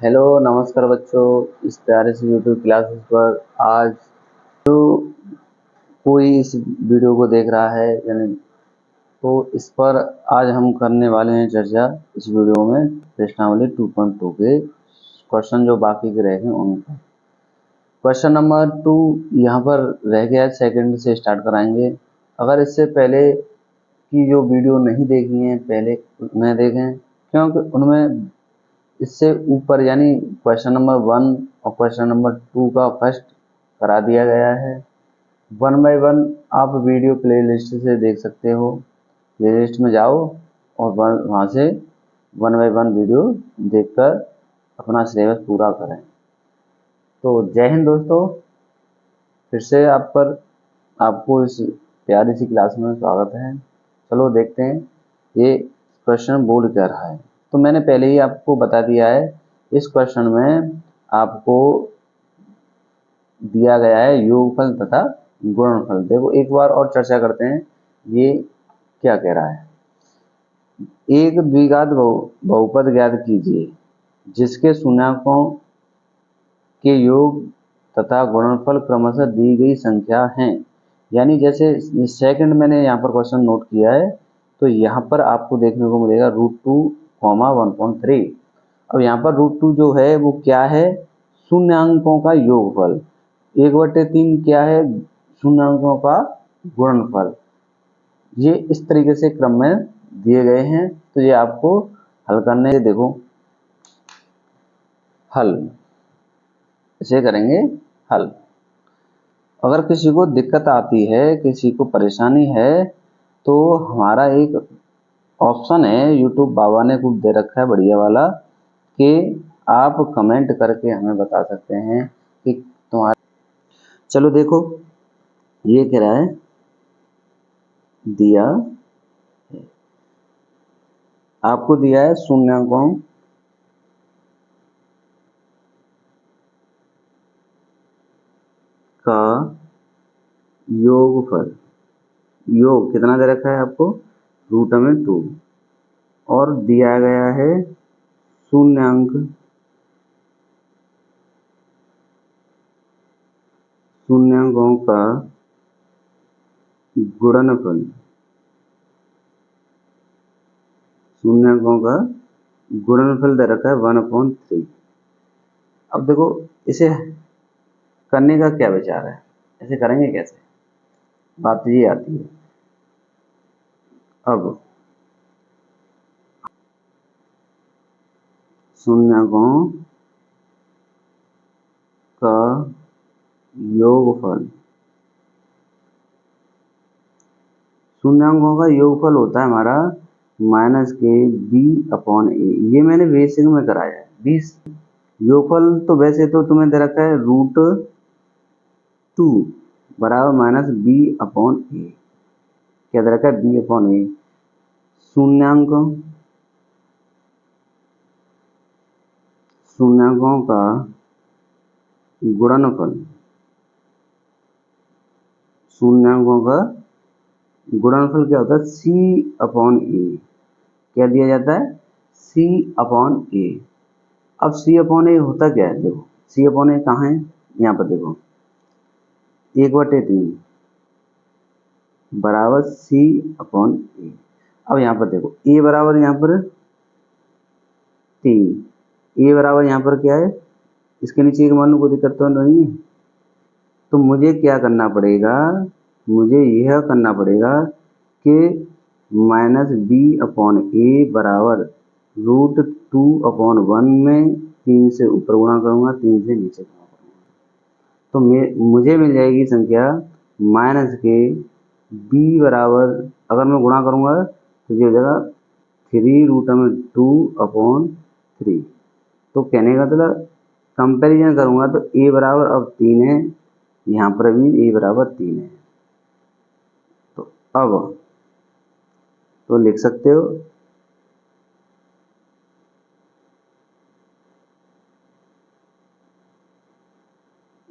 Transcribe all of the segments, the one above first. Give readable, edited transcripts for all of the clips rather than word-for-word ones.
Hello नमस्कार बच्चों। इस प्यारे से यूट्यूब क्लासेस पर आज जो कोई इस वीडियो को देख रहा है यानी तो इस पर आज हम करने वाले हैं चर्चा इस वीडियो में प्रश्नावली 2.2 के क्वेश्चन जो बाकी के रह गए उनका। क्वेश्चन नंबर 2 यहाँ पर रह गया है, सेकंड से स्टार्ट कराएंगे। अगर इससे पहले की जो वीडियो नहीं देखी है पहले उन्हें देखें, क्योंकि उनमें इससे ऊपर यानी क्वेश्चन नंबर 1 और क्वेश्चन नंबर 2 का फर्स्ट करा दिया गया है। 1 बाय 1 आप वीडियो प्लेलिस्ट से देख सकते हो। प्लेलिस्ट में जाओ और वहाँ से 1 बाय 1 वीडियो देखकर अपना सिलेबस पूरा करें। तो जय हिंद दोस्तों, फिर से आपको इस प्यारी सी क्लास में स्वागत है। चलो देखते हैं ये क्वेश्चन बोल क्या रहा है। तो मैंने पहले ही आपको बता दिया है, इस क्वेश्चन में आपको दिया गया है योगफल तथा गुणनफल। देखो एक बार और चर्चा करते हैं ये क्या कह रहा है। एक द्विघात बहुपद ज्ञात कीजिए जिसके शून्यकों के योग तथा गुणनफल क्रमशः दी गई संख्या हैं। यानी जैसे सेकंड मैंने यहाँ पर क्वेश्चन नोट किया है, तो यहाँ पर आपको देखने को मिलेगा √2, 1.3। अब यहाँ पर √2 जो है वो क्या है, शून्यांकों का योगफल। 1/3 क्या है, शून्यांकों का गुणनफल। ये इस तरीके से क्रम में दिए गए हैं। तो ये आपको हल करने से देखो, हल इसे करेंगे हल। अगर किसी को दिक्कत आती है, किसी को परेशानी है, तो हमारा एक ऑप्शन है, यूट्यूब बाबा ने कुछ दे रखा है बढ़िया वाला, कि आप कमेंट करके हमें बता सकते हैं कि तुम्हारा। चलो देखो ये कह रहा है, दिया आपको दिया है शून्यांकों का योगफल। योग कितना दे रखा है आपको, √2, और दिया गया है शून्यांकों का गुणनफल। शून्यांकों का गुणनफल दे रखा है 1/3। अब देखो इसे करने का क्या विचार है, ऐसे करेंगे कैसे, बात ये आती है। अब शून्यांकों का योगफल, शून्यांकों का योगफल होता है हमारा -b/a। ये मैंने बेसिक में कराया है। 20 योगफल तो वैसे तो तुम्हें दे रखा है √2 बराबर -b/a। क्या दे रखा है, b/a। शून्यांकों का गुणनफल, शून्यांकों का गुणनफल क्या होता है, c/a। क्या दिया जाता है, c/a। अब c/a होता क्या है, देखो c/a कहाँ है, यहाँ पर देखो 1/3 बराबर c/a। अब यहाँ पर देखो a बराबर यहाँ पर 3, a बराबर यहाँ पर क्या है, इसके नीचे एक मान लो, कोई दिक्कत तो नहीं है। तो मुझे क्या करना पड़ेगा, मुझे यह करना पड़ेगा कि -b/a बराबर √2/1 में 3 से ऊपर गुणा करूंगा, 3 से नीचे गुणा करूंगा, तो मुझे मिल जाएगी संख्या माइनस के b बराबर, अगर मैं गुणा करूंगा तो ये हो जाएगा 3√2/3। तो कहने का मतलब कंपैरिजन करूंगा तो a बराबर अब 3 है, यहाँ पर भी a बराबर 3 है। तो अब तो लिख सकते हो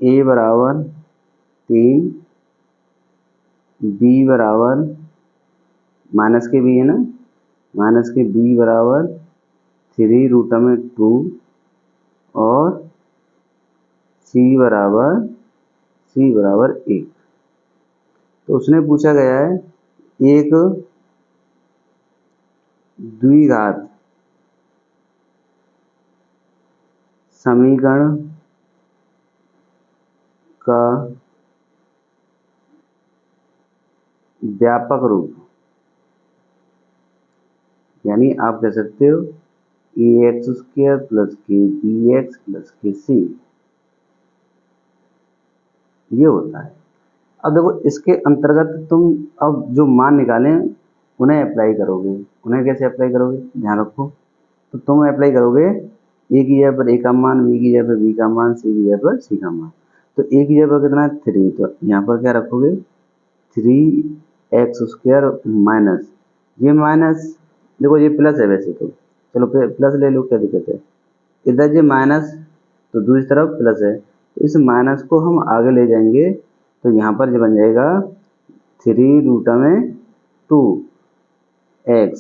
a बराबर 3, b बराबर माइनस के b है ना, माइनस के b बराबर 3√2 c बराबर 1। तो उसने पूछा गया है एक द्विघात समीकरण का व्यापक रूप, यानी आप कह सकते हो ax² प्लस के bx प्लस के c, ये होता है। अब देखो इसके अंतर्गत तुम अब जो मान निकालें उन्हें अप्लाई करोगे। उन्हें कैसे अप्लाई करोगे, ध्यान रखो। तो तुम अप्लाई करोगे ए की जगह पर ए का मान, बी की जगह पर बी का मान, सी की जगह पर सी का मान। तो ए की जगह पर कितना है 3, तो यहाँ पर क्या रखोगे 3x² माइनस, ये माइनस, देखो ये प्लस है वैसे तो, चलो प्लस ले लो, क्या दिक्कत है। इधर ये माइनस तो दूसरी तरफ प्लस है, तो इस माइनस को हम आगे ले जाएंगे तो यहाँ पर जो बन जाएगा 3√2x,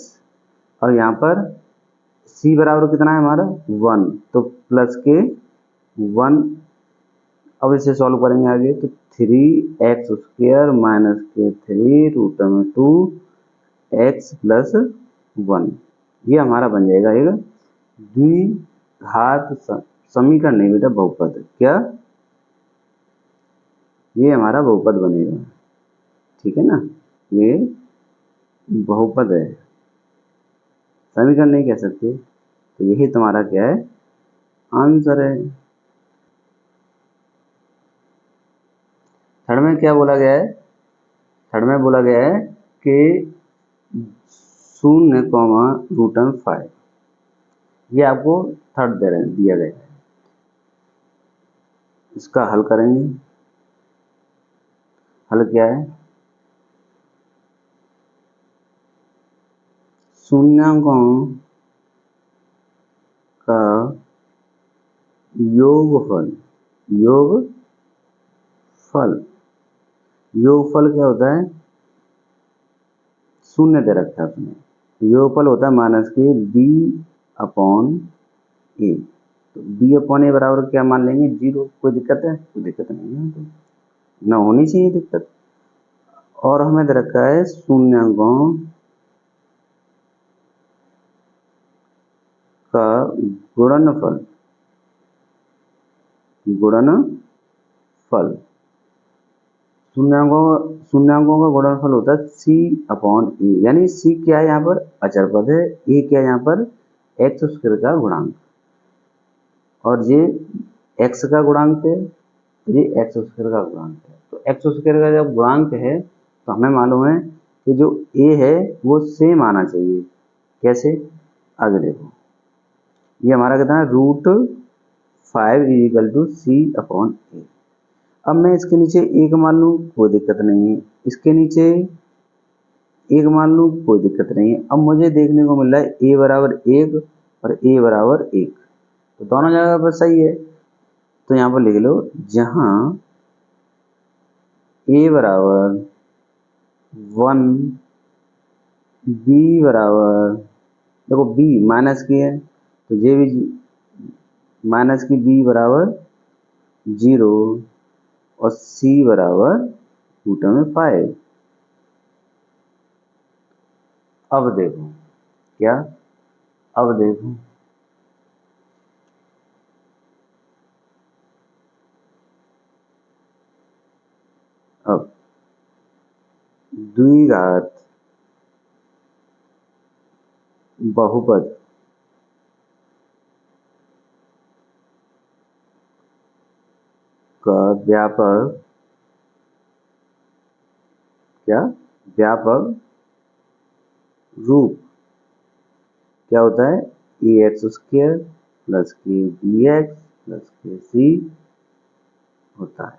और यहाँ पर c बराबर कितना है हमारा 1, तो प्लस के 1। अब इसे सॉल्व करेंगे आगे, तो 3x² माइनस के 3√2x प्लस 1, ये हमारा बन जाएगा एक द्विघात समीकरण, नहीं बेटा बहुपद। क्या, ये हमारा बहुपद बनेगा, ठीक है ना, ये बहुपद है, समीकरण नहीं कह सकते। तो यही तुम्हारा क्या है, आंसर है। थर्ड में क्या बोला गया है, थर्ड में बोला गया है कि 0,5, ये आपको थर्ड दिया गया है। इसका हल करेंगे, हल क्या है, शून्याङ्कों का योगफल, योगफल क्या होता है, शून्य दे रखा है उसने, योगफल होता है माइनस के b/a। तो b/a बराबर क्या मान लेंगे 0, कोई दिक्कत है, कोई दिक्कत नहीं है, तो ना होनी चाहिए दिक्कत। और हमें दे रखा है शून्याङ्कों का गुणनफल, शून्याङ्कों का गुणनफल होता है c/a, यानी c क्या है यहाँ पर अचर पद है, a क्या है यहाँ पर x² का गुणांक, और ये x का गुणांक है, ये x² का गुणांक है। तो x² का जब गुणांक है तो हमें मालूम है कि जो a है वो सेम आना चाहिए। कैसे, आगे देखो, ये हमारा कितना है √5 = c/a। अब मैं इसके नीचे एक मान लूँ, कोई दिक्कत नहीं है, इसके नीचे एक मान लूँ, कोई दिक्कत नहीं है। अब मुझे देखने को मिल रहा है a बराबर 1 और a बराबर 1, तो दोनों जगह पर सही है। तो यहाँ पर लिख लो, जहाँ a बराबर 1, b बराबर, देखो b माइनस की है तो ये भी माइनस की, b बराबर 0 और c बराबर √5। अब देखो क्या, अब देखो अब द्विघात बहुपद का व्यापक, क्या, व्यापक रूप क्या होता है, ax² प्लस के bx प्लस के c होता है।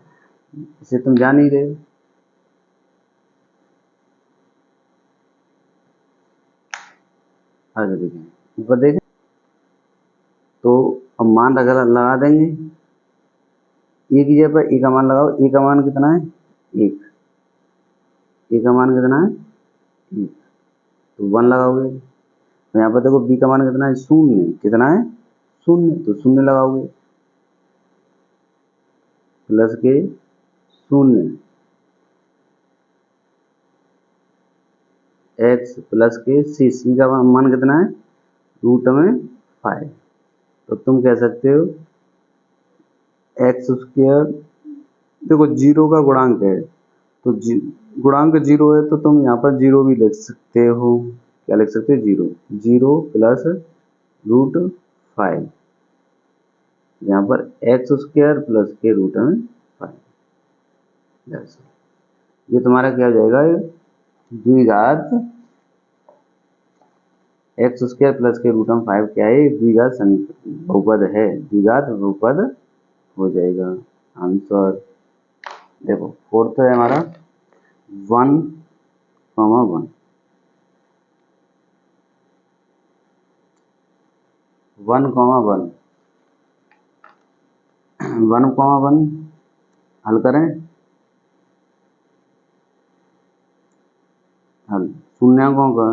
इसे तुम जान ही रहे हो। आगे देखें, ऊपर देखें, तो अब मान लगा देंगे, ए की जगह पर ए का मान लगाओ, ए का मान कितना है 1, ए का मान कितना है 1, तो 1 लगाओगे। तो यहाँ पर देखो बी का मान कितना है 0, कितना है 0, तो 0 लगाओगे। प्लस के शून्य, एक्स प्लस के सी का मान कितना है, रूट में 5। तो तुम कह सकते हो एक्स स्क्वायर, देखो जीरो का गुणांक है तो गुणांक जीरो है तो तुम यहाँ पर जीरो भी लिख सकते हो। क्या लिख सकते हो, जीरो, जीरो प्लस रूट 5, यहाँ पर एक्स स्क्वायर प्लस के रूट में 5। ये तुम्हारा क्या हो जाएगा, द्विघात एक्स स्क्वायर प्लस के रूट में 5 क्या है, द्विघात बहुपद है, द्विघात बहुपद हो जाएगा आंसर। देखो फोर्थ है हमारा 1,1, 1,1, 1,1 हल करें, हल शून्यांकों का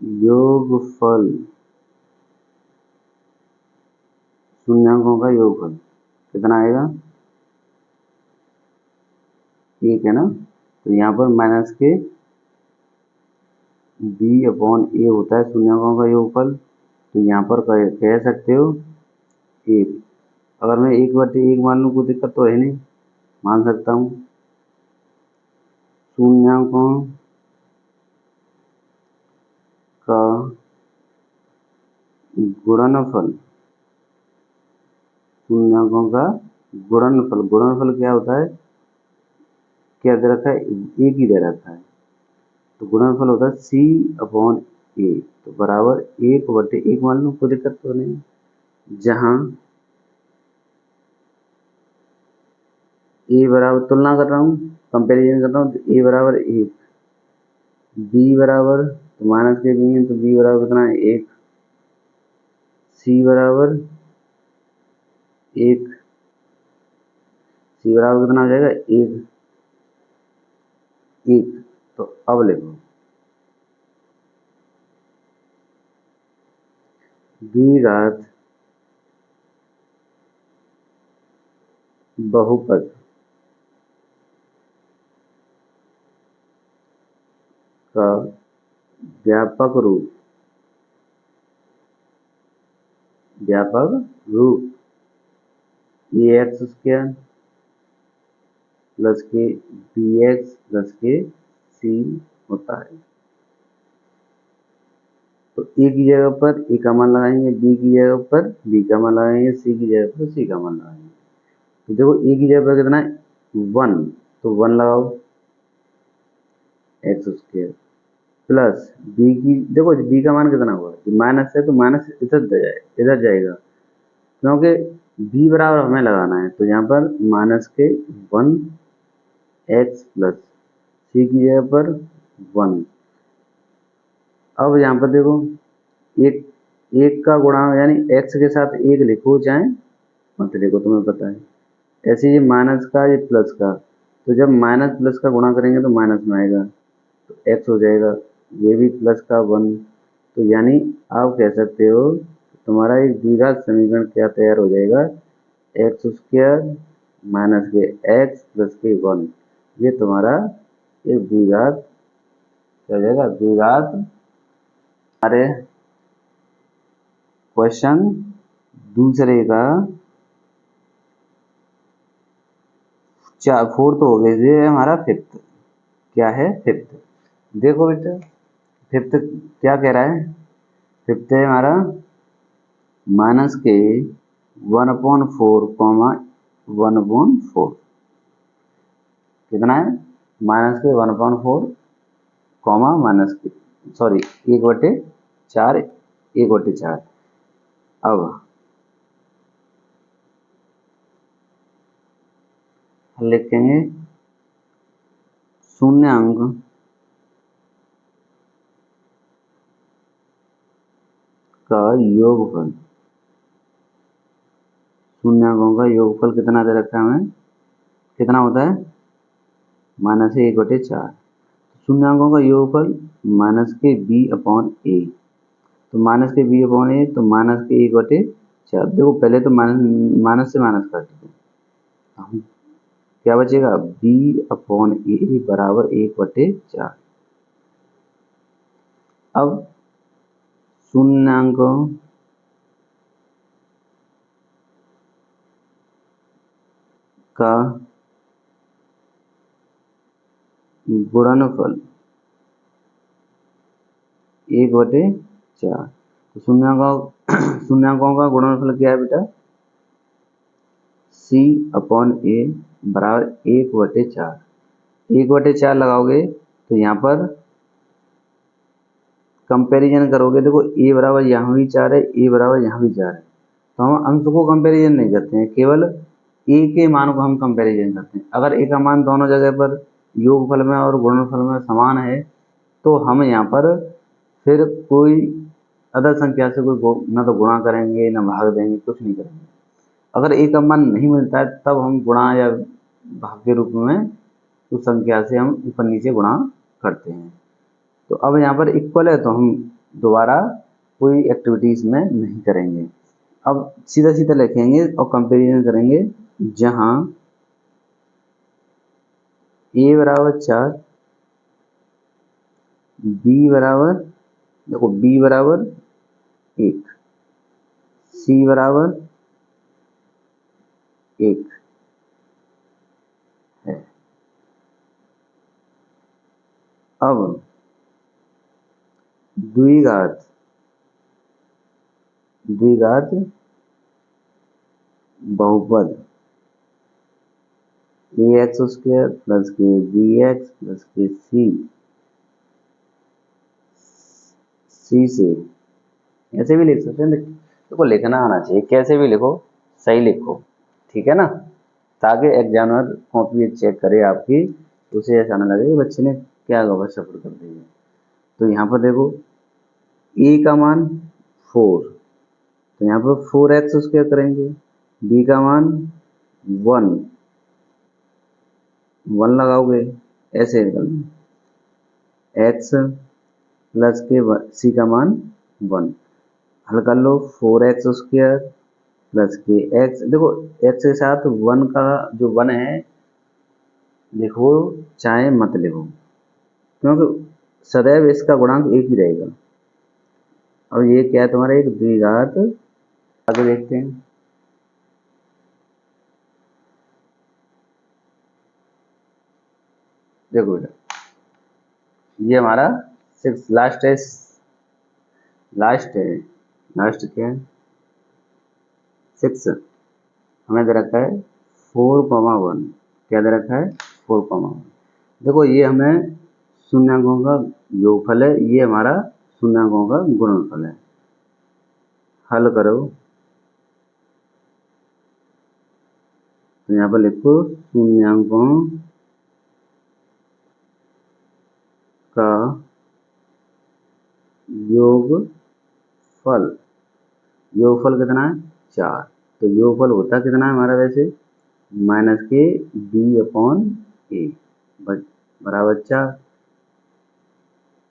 योगफल, शून्यांकों का योगफल कितना आएगा, 1 है ना। तो यहाँ पर माइनस के b/a होता है शून्यांकों का योगफल। तो यहाँ पर कह सकते हो 1। अगर मैं 1/1 मान लूँ कोई दिक्कत तो है नहीं, मान सकता हूँ। शून्यांकों का गुणनफल, शून्यांकों का गुणनफल, गुणनफल क्या होता है, क्या दे रखा है, 1 ही दे रखा है। तो गुणनफल होता है c/a, तो बराबर 1/1 मान लो, कोई दिक्कत तो नहीं। जहां a बराबर, तुलना कर रहा हूँ, कंपेरिजन कर रहा हूँ, तो a बराबर 1, b बराबर, तो माइनस के b है तो b बराबर कितना है, 1, c बराबर 1, c बराबर कितना हो जाएगा, 1, 1। तो अब लिखो द्विघात बहुपद का व्यापक रूप, ये एक्स स्क्वायर प्लस के bx प्लस के c होता है। तो a की जगह पर a का मान लगाएंगे, b की जगह पर b का मान लगाएंगे, c की जगह पर c का मान लगाएंगे। तो देखो a की जगह पर कितना है, 1, तो 1 लगाओ एक्स स्क्वायर प्लस b की, देखो b का मान कितना हुआ, माइनस है तो माइनस इधर जाएगा, क्योंकि b बराबर हमें लगाना है। तो यहाँ पर माइनस के 1 एक्स प्लस सी की जगह पर 1। अब यहाँ पर देखो एक एक का गुणा, यानी x के साथ 1 लिखो चाहे मत लिखो, तुम्हें पता है। ऐसे ये माइनस का, ये प्लस का, तो जब माइनस प्लस का गुणा करेंगे तो माइनस में आएगा, तो x हो जाएगा। ये भी प्लस का 1, तो यानी आप कह सकते हो तुम्हारा एक द्विघात समीकरण क्या तैयार हो जाएगा, एक्स स्क्वायर माइनस के एक्स प्लस के 1, ये तुम्हारा एक द्विघात क्या हो जाएगा, द्विघात। अरे क्वेश्चन दूसरे का 4 हो गए, ये हमारा 5th, क्या है 5th। देखो बेटा 5th क्या कह रहा है, 5th है हमारा माइनस के 1/4 कॉमा 1/4, कितना है, माइनस के 1/4 कॉमा माइनस के, सॉरी 1/4, 1/4। अब लिखेंगे शून्यांक का योगफल, शून्यांकों का योगफल कितना दे रखा है हमें, कितना होता है, -1/4। शून्यांकों का योगफल माइनस के बी अपॉन ए, तो माइनस के बी अपॉन ए, तो माइनस के 1/4। देखो पहले तो माइनस से माइनस काट दो, हम क्या बचेगा, बी अपॉन ए बराबर 1/4। अब शून्यांकों का गुणनफल 1/4, तो शून्यांकों का गुणनफल क्या है बेटा, सी अपॉन ए बराबर 1/4। 1/4 लगाओगे तो यहाँ पर कंपैरिजन करोगे, देखो ए बराबर यहाँ भी 4 है, ए बराबर यहाँ भी 4 है, तो हम अंश को कंपैरिजन नहीं करते हैं, केवल ए के मान को हम कंपैरिजन करते हैं। अगर ए का मान दोनों जगह पर योगफल में और गुणनफल में समान है तो हम यहाँ पर फिर कोई अदर संख्या से कोई ना तो गुणा करेंगे ना भाग देंगे, कुछ नहीं करेंगे। अगर ए का मान नहीं मिलता है तब हम गुणा या भाग के रूप में उस संख्या से हम ऊपर नीचे गुणा करते हैं। तो अब यहाँ पर इक्वल है तो हम दोबारा कोई एक्टिविटीज में नहीं करेंगे। अब सीधा सीधा लिखेंगे और कंपैरिजन करेंगे, जहाँ ए बराबर 4, बी बराबर, देखो बी बराबर 1, सी बराबर 1 है। अब द्विघात बहुपद ax² प्लस के bx प्लस के सी से ऐसे भी लिख सकते हैं। देखो लिखना आना चाहिए, कैसे भी लिखो सही लिखो, ठीक है ना, ताकि एग्जामिनर कॉपी चेक करे आपकी, उसे ऐसा ना लगे कि बच्चे ने क्या गलत सफर कर दी है। तो यहाँ पर देखो ए का मान 4, तो यहाँ पर 4x² करेंगे, बी का मान 1 लगाओगे, ऐसे x प्लस के सी का मान 1, हल कर लो, 4x² प्लस के x, देखो x के साथ 1 का जो 1 है लिखो चाहे मत लिखो, क्योंकि सदैव इसका गुणांक एक ही रहेगा। और ये क्या है तुम्हारा, एक द्विघात, आगे देखते हैं। देखो बेटा ये हमारा 6 लास्ट है, लास्ट क्या है 6, हमें दे रखा है 4,1, क्या दे रखा है 4,1। देखो ये हमें शून्यांकों का योगफल है, ये हमारा शून्यांकों का गुणनफल है। हल करो तो यहाँ पर लिखो शून्यांकों का योगफल कितना है 4, तो योगफल होता कितना है हमारा वैसे माइनस के बी अपॉन ए बराबर 4।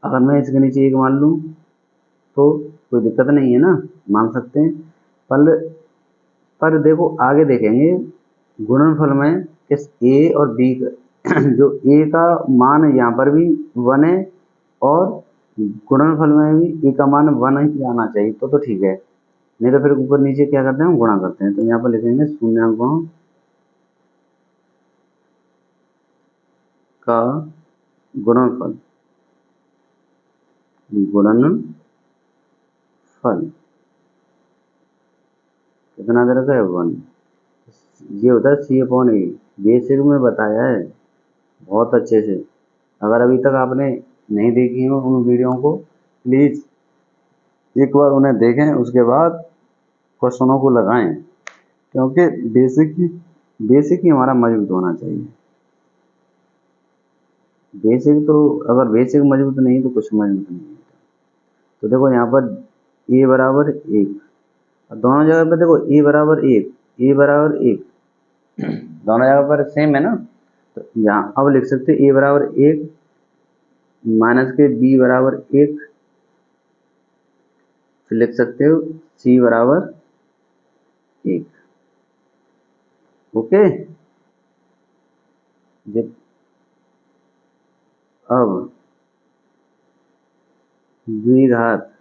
अगर मैं इसके नीचे 1 मान लूँ तो कोई दिक्कत नहीं है ना, मान सकते हैं। पर देखो आगे देखेंगे गुणनफल में इस ए और बी का जो ए का मान यहाँ पर भी 1 है और गुणनफल में भी ए का मान 1 ही आना चाहिए, तो ठीक है, नहीं तो फिर ऊपर नीचे क्या करते हैं हम गुणा करते हैं। तो यहाँ पर लिखेंगे शून्यांकों का गुणनफल कितना दे रखा है 1, ये होता है सी अपॉन ए, बेसिक में बताया है बहुत अच्छे से। अगर अभी तक आपने नहीं देखी हो उन वीडियो को, प्लीज एक बार उन्हें देखें, उसके बाद क्वेश्चनों को लगाएं, क्योंकि बेसिक ही हमारा मजबूत होना चाहिए। बेसिक तो अगर बेसिक मजबूत नहीं तो कुछ मजबूत नहीं है। तो देखो यहाँ पर ए बराबर 1, दोनों जगह पर देखो ए बराबर 1 दोनों जगह पर सेम है ना, तो यहाँ अब लिख सकते ए बराबर 1 माइनस के b बराबर 1, फिर लिख सकते हो c बराबर 1। ओके, अब द्विघात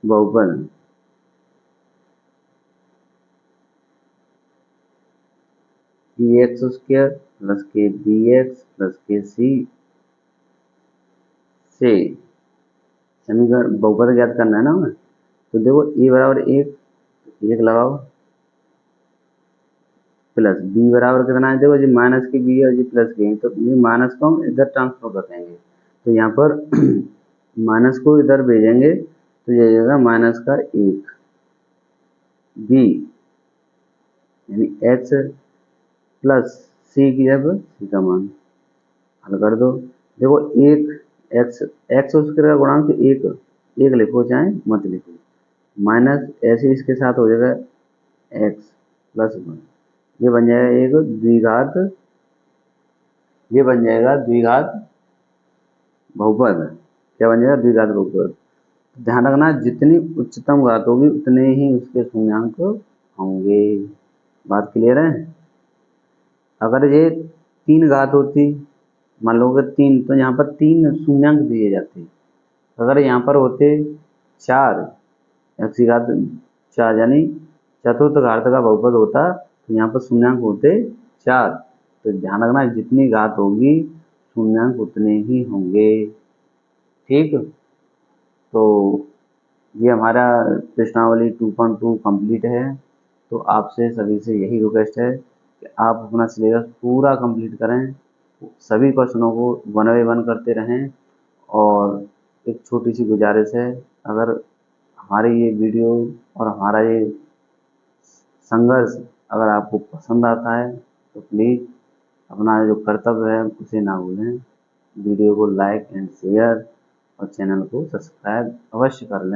बहुपद ax² प्लस के bx प्लस के c से समीकरण बहुपद ज्ञात करना है ना हमें। तो देखो a बराबर 1 लगाओ, प्लस b बराबर कितना है, देखो जी माइनस के b और जी प्लस के हैं, तो ये माइनस को हम इधर ट्रांसफर कर देंगे, तो यहाँ पर माइनस को इधर भेजेंगे तो ये जाएगा माइनस का 1, b यानी h प्लस c की जगह c का मान हल कर दो। देखो 1 x उसके गुणांक 1 लिखो चाहे मत लिखो, माइनस ऐसे इसके साथ हो जाएगा x प्लस 1, ये बन जाएगा एक द्विघात, ये बन जाएगा द्विघात बहुपद। क्या बन जाएगा? द्विघात बहुपद। ध्यान रखना जितनी उच्चतम घात होगी उतने ही उसके शून्याङ्क होंगे। बात क्लियर है? अगर ये 3 घात होती, मान लो कि 3, तो यहाँ पर 3 शून्याङ्क दिए जाते। अगर यहाँ पर होते 4 x की घात 4 यानी चतुर्थ घात का बहुपद होता, तो यहाँ पर शून्याङ्क होते 4। तो ध्यान रखना जितनी घात होगी शून्याङ्क उतने ही होंगे। ठीक, तो ये हमारा प्रश्नावली 2.2 कंप्लीट है। तो आपसे सभी से यही रिक्वेस्ट है कि आप अपना सिलेबस पूरा कंप्लीट करें, सभी क्वेश्चनों को 1 बाय 1 करते रहें। और एक छोटी सी गुजारिश है, अगर हमारी ये वीडियो और हमारा ये संघर्ष अगर आपको पसंद आता है तो प्लीज़ अपना जो कर्तव्य है उसे ना भूलें, वीडियो को लाइक एंड शेयर और चैनल को सब्सक्राइब अवश्य कर लें।